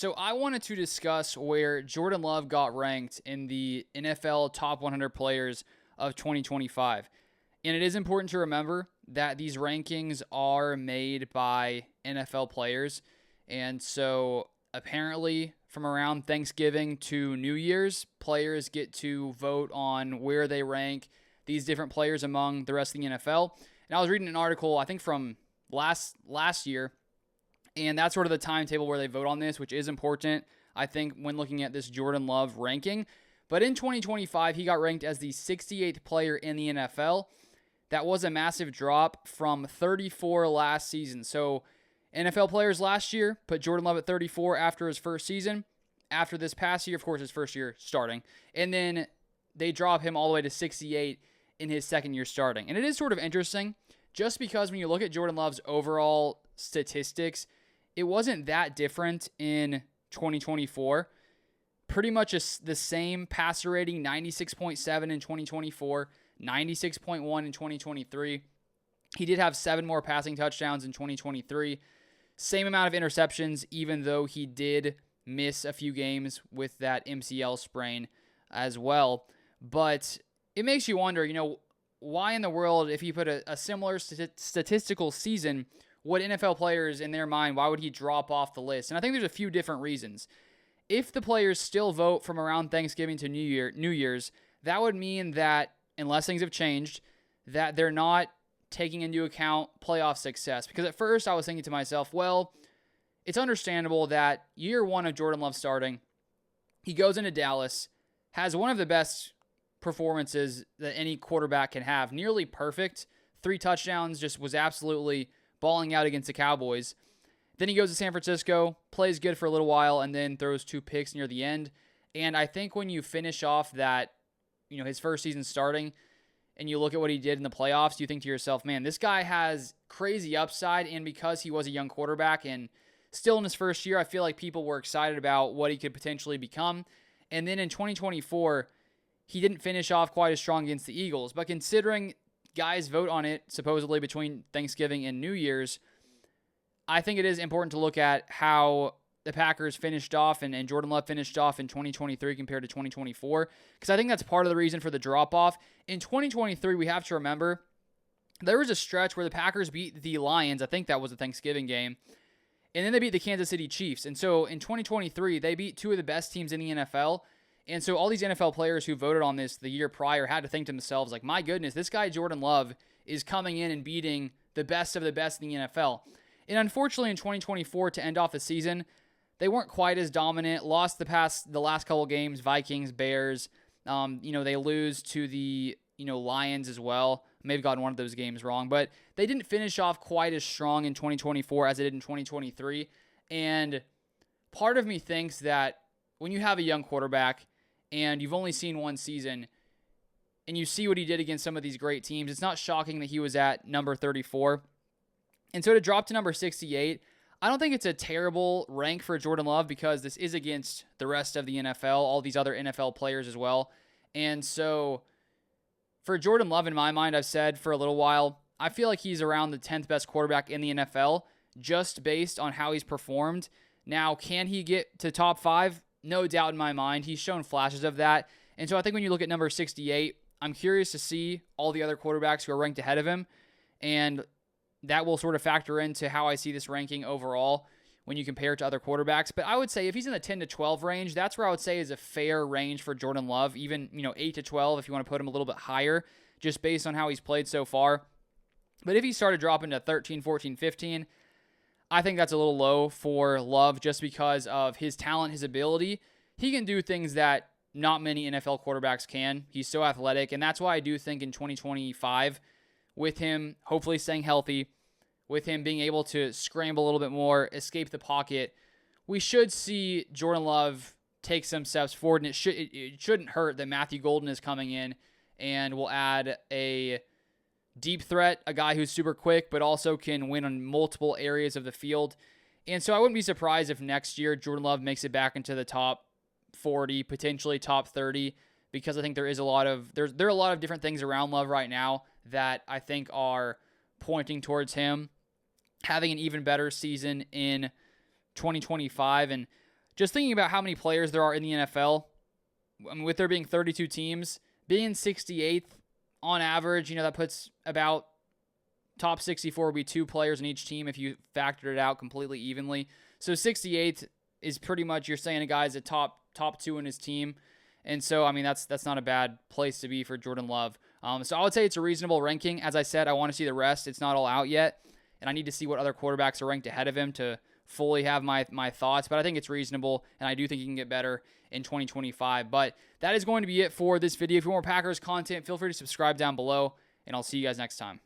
So I wanted to discuss where Jordan Love got ranked in the NFL top 100 players of 2025. And it is important to remember that these rankings are made by NFL players. And so apparently, from around Thanksgiving to New Year's, players get to vote on where they rank these different players among the rest of the NFL. And I was reading an article, I think from last year, and that's sort of the timetable where they vote on this, which is important, I think, when looking at this Jordan Love ranking. But in 2025, he got ranked as the 68th player in the NFL. That was a massive drop from 34 last season. So NFL players last year put Jordan Love at 34 after his first season. After this past year, of course, his first year starting. And then they drop him all the way to 68 in his second year starting. And it is sort of interesting just because when you look at Jordan Love's overall statistics, it wasn't that different in 2024. Pretty much the same passer rating, 96.7 in 2024, 96.1 in 2023. He did have 7 more passing touchdowns in 2023. Same amount of interceptions, even though he did miss a few games with that MCL sprain as well. But it makes you wonder, why in the world, if he put a similar statistical season, would NFL players, in their mind, why would he drop off the list? And I think there's a few different reasons. If the players still vote from around Thanksgiving to New Year's, that would mean that, unless things have changed, that they're not taking into account playoff success. Because at first I was thinking to myself, well, it's understandable that year one of Jordan Love starting, he goes into Dallas, has one of the best performances that any quarterback can have, nearly perfect, 3 touchdowns, just was absolutely balling out against the Cowboys. Then he goes to San Francisco, plays good for a little while, and then throws 2 picks near the end. And I think when you finish off that, his first season starting, and you look at what he did in the playoffs, you think to yourself, man, this guy has crazy upside. And because he was a young quarterback and still in his first year, I feel like people were excited about what he could potentially become. And then in 2024, he didn't finish off quite as strong against the Eagles. But considering guys vote on it supposedly between Thanksgiving and New Year's, I think it is important to look at how the Packers finished off and Jordan Love finished off in 2023 compared to 2024, because I think that's part of the reason for the drop-off. In 2023, we have to remember, there was a stretch where the Packers beat the Lions. I think that was a Thanksgiving game. And then they beat the Kansas City Chiefs. And so in 2023, they beat 2 of the best teams in the NFL. And so all these NFL players who voted on this the year prior had to think to themselves, like, my goodness, this guy Jordan Love is coming in and beating the best of the best in the NFL. And unfortunately in 2024, to end off the season, they weren't quite as dominant, lost the last couple games, Vikings, Bears. They lose to the Lions as well. May have gotten one of those games wrong, but they didn't finish off quite as strong in 2024 as they did in 2023. And part of me thinks that when you have a young quarterback and you've only seen one season and you see what he did against some of these great teams, it's not shocking that he was at number 34. And so to drop to number 68, I don't think it's a terrible rank for Jordan Love because this is against the rest of the NFL, all these other NFL players as well. And so for Jordan Love, in my mind, I've said for a little while, I feel like he's around the 10th best quarterback in the NFL just based on how he's performed. Now, can he get to top 5? No doubt in my mind. He's shown flashes of that. And so I think when you look at number 68, I'm curious to see all the other quarterbacks who are ranked ahead of him. And that will sort of factor into how I see this ranking overall when you compare it to other quarterbacks. But I would say if he's in the 10 to 12 range, that's where I would say is a fair range for Jordan Love. Even, 8 to 12 if you want to put him a little bit higher, just based on how he's played so far. But if he started dropping to 13, 14, 15, I think that's a little low for Love just because of his talent, his ability. He can do things that not many NFL quarterbacks can. He's so athletic, and that's why I do think in 2025, with him hopefully staying healthy, with him being able to scramble a little bit more, escape the pocket, we should see Jordan Love take some steps forward. And it shouldn't hurt that Matthew Golden is coming in and will add a deep threat, a guy who's super quick, but also can win on multiple areas of the field. And so I wouldn't be surprised if next year Jordan Love makes it back into the top 40, potentially top 30, because I think there are a lot of different things around Love right now that I think are pointing towards him having an even better season in 2025. And just thinking about how many players there are in the NFL, I mean, with there being 32 teams, being 68th on average, that puts about top 64 would be 2 players in each team if you factored it out completely evenly. So 68th is pretty much, you're saying a guy's a top 2 in his team. And so, I mean, that's not a bad place to be for Jordan Love. So I would say it's a reasonable ranking. As I said, I want to see the rest. It's not all out yet. And I need to see what other quarterbacks are ranked ahead of him to fully have my thoughts. But I think it's reasonable, and I do think he can get better in 2025. But that is going to be it for this video. If you want more Packers content, feel free to subscribe down below, and I'll see you guys next time.